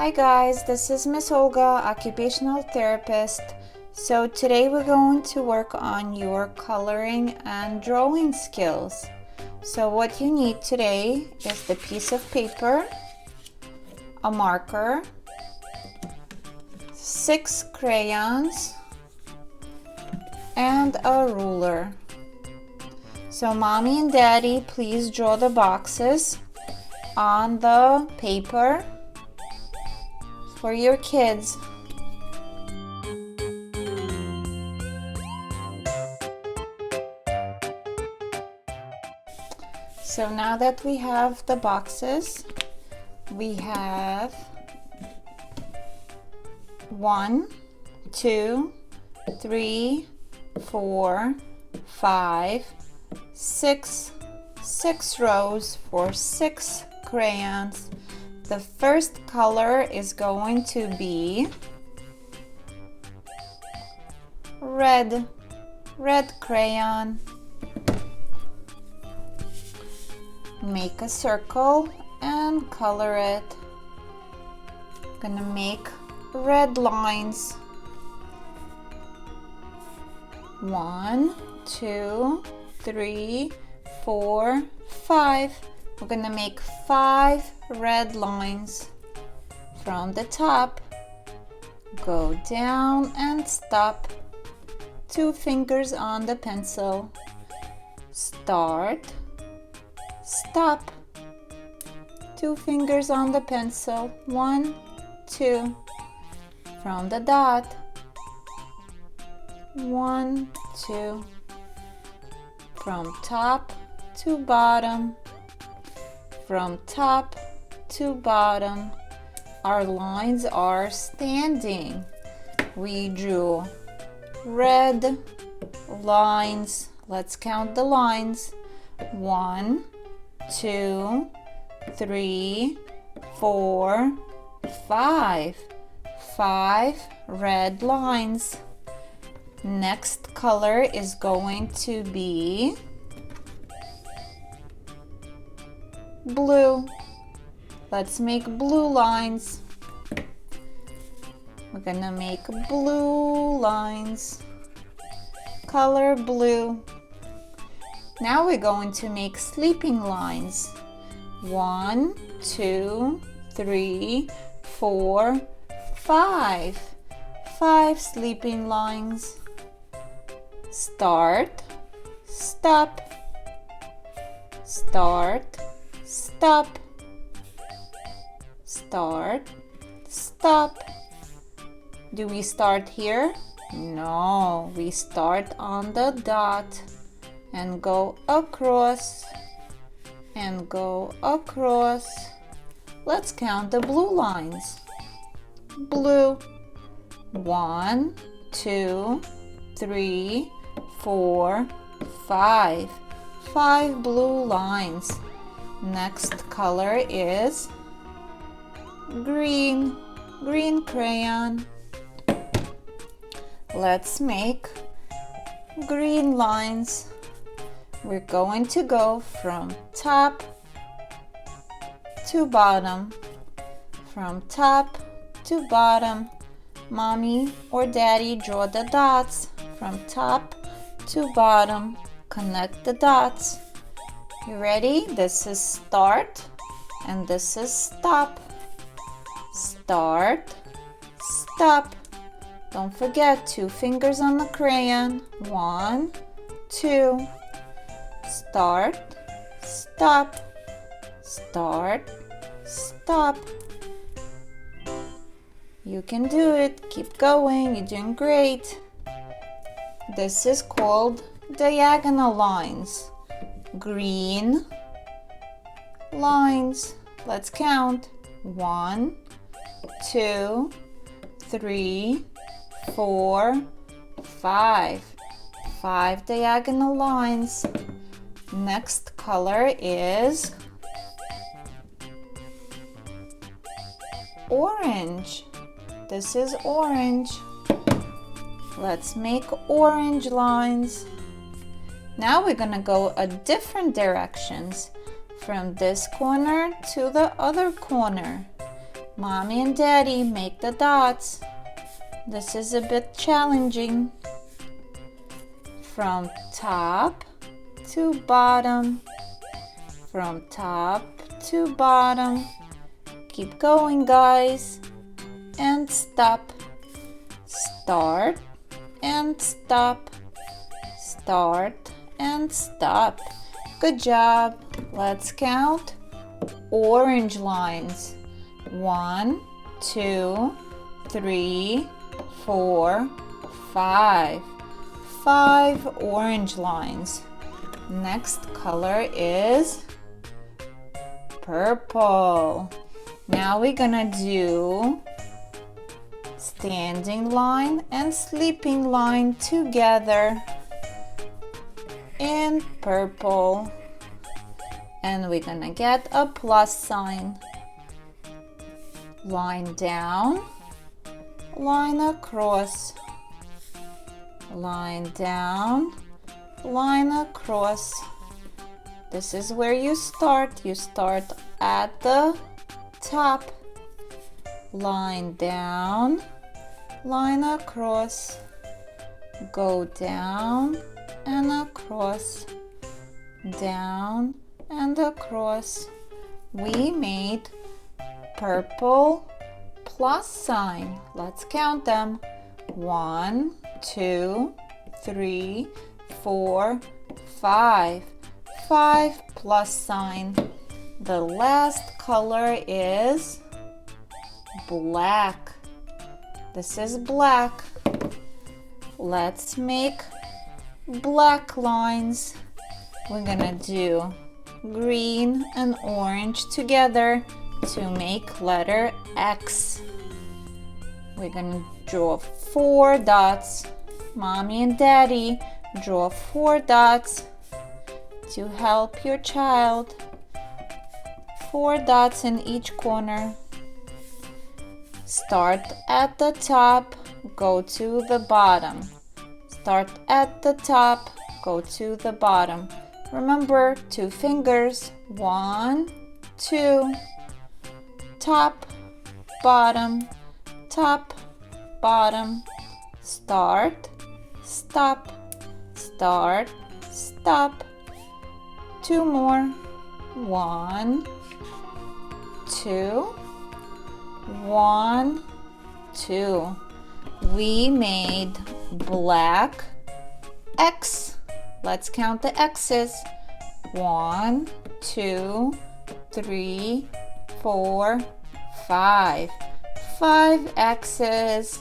Hi guys, this is Miss Olga, occupational therapist. So today we're going to work on your coloring and drawing skills. So what you need today is the piece of paper, a marker, 6 crayons, and a ruler. So mommy and daddy, please draw the boxes on the paper for your kids. So now that we have the boxes, we have 1, 2, 3, 4, 5, 6 rows for 6 crayons. The first color is going to be red crayon. Make a circle and color it. Gonna make red lines. 1, 2, 3, 4, 5. We're gonna make 5 red lines. From the top, go down and stop. 2 fingers on the pencil. Start, stop. 2 fingers on the pencil. 1, 2. From the dot, 1, 2. From top to bottom. From top to bottom, our lines are standing. We drew red lines. Let's count the lines. 1, 2, 3, 4, 5. 5 red lines. Next color is going to be blue. Let's make blue lines. We're gonna make blue lines. Color blue. Now we're going to make sleeping lines. 1, 2, 3, 4, 5. 5 sleeping lines. Start, stop. Start, stop. Start, stop. Do we start here? No, we start on the dot and go across and go across. Let's count the blue lines. Blue. 1, 2, 3, 4, 5. 5 blue lines. Next color is green crayon. Let's make green lines. We're going to go from top to bottom. From top to bottom. Mommy or daddy, draw the dots. From top to bottom, connect the dots. You ready? This is start and this is stop. Start, stop. Don't forget 2 fingers on the crayon. 1, 2. Start, stop. Start, stop. You can do it. Keep going. You're doing great. This is called diagonal lines. Green lines. Let's count. 1, 2, 3, 4, 5. 5 diagonal lines. Next color is orange. This is orange. Let's make orange lines. Now we're gonna go a different directions from this corner to the other corner. Mommy and Daddy, make the dots. This is a bit challenging. From top to bottom. From top to bottom. Keep going, guys. And stop. Start and stop. Start and stop. Good job. Let's count orange lines. 1, 2, 3, 4, 5. 5 orange lines. Next color is purple. Now we're gonna do standing line and sleeping line together in purple. And we're gonna get a plus sign. Line down, line across. Line down, line across. This is where you start. You start at the top. Line down, line across. Go down and across. Down and across. We made purple plus sign. Let's count them. 1, 2, 3, 4, 5. 5 plus sign. The last color is black. This is black. Let's make black lines. We're gonna do green and orange together to make letter X. We're gonna draw 4 dots. Mommy and Daddy, draw 4 dots to help your child. 4 dots in each corner. Start at the top, go to the bottom. Start at the top, go to the bottom. Remember, 2 fingers. 1, 2. Top, bottom, top, bottom. Start, stop, start, stop. 2 more. 1, 2. 1, 2. We made black X. Let's count the X's. 1, 2, 3, 4, 5. 5 X's.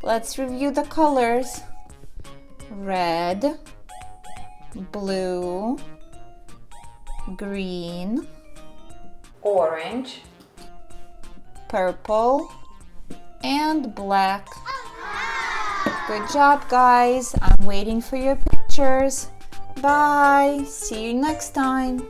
Let's review the colors. Red, blue, green, orange, purple, and black. Good job, guys. I'm waiting for your pictures. Bye. See you next time.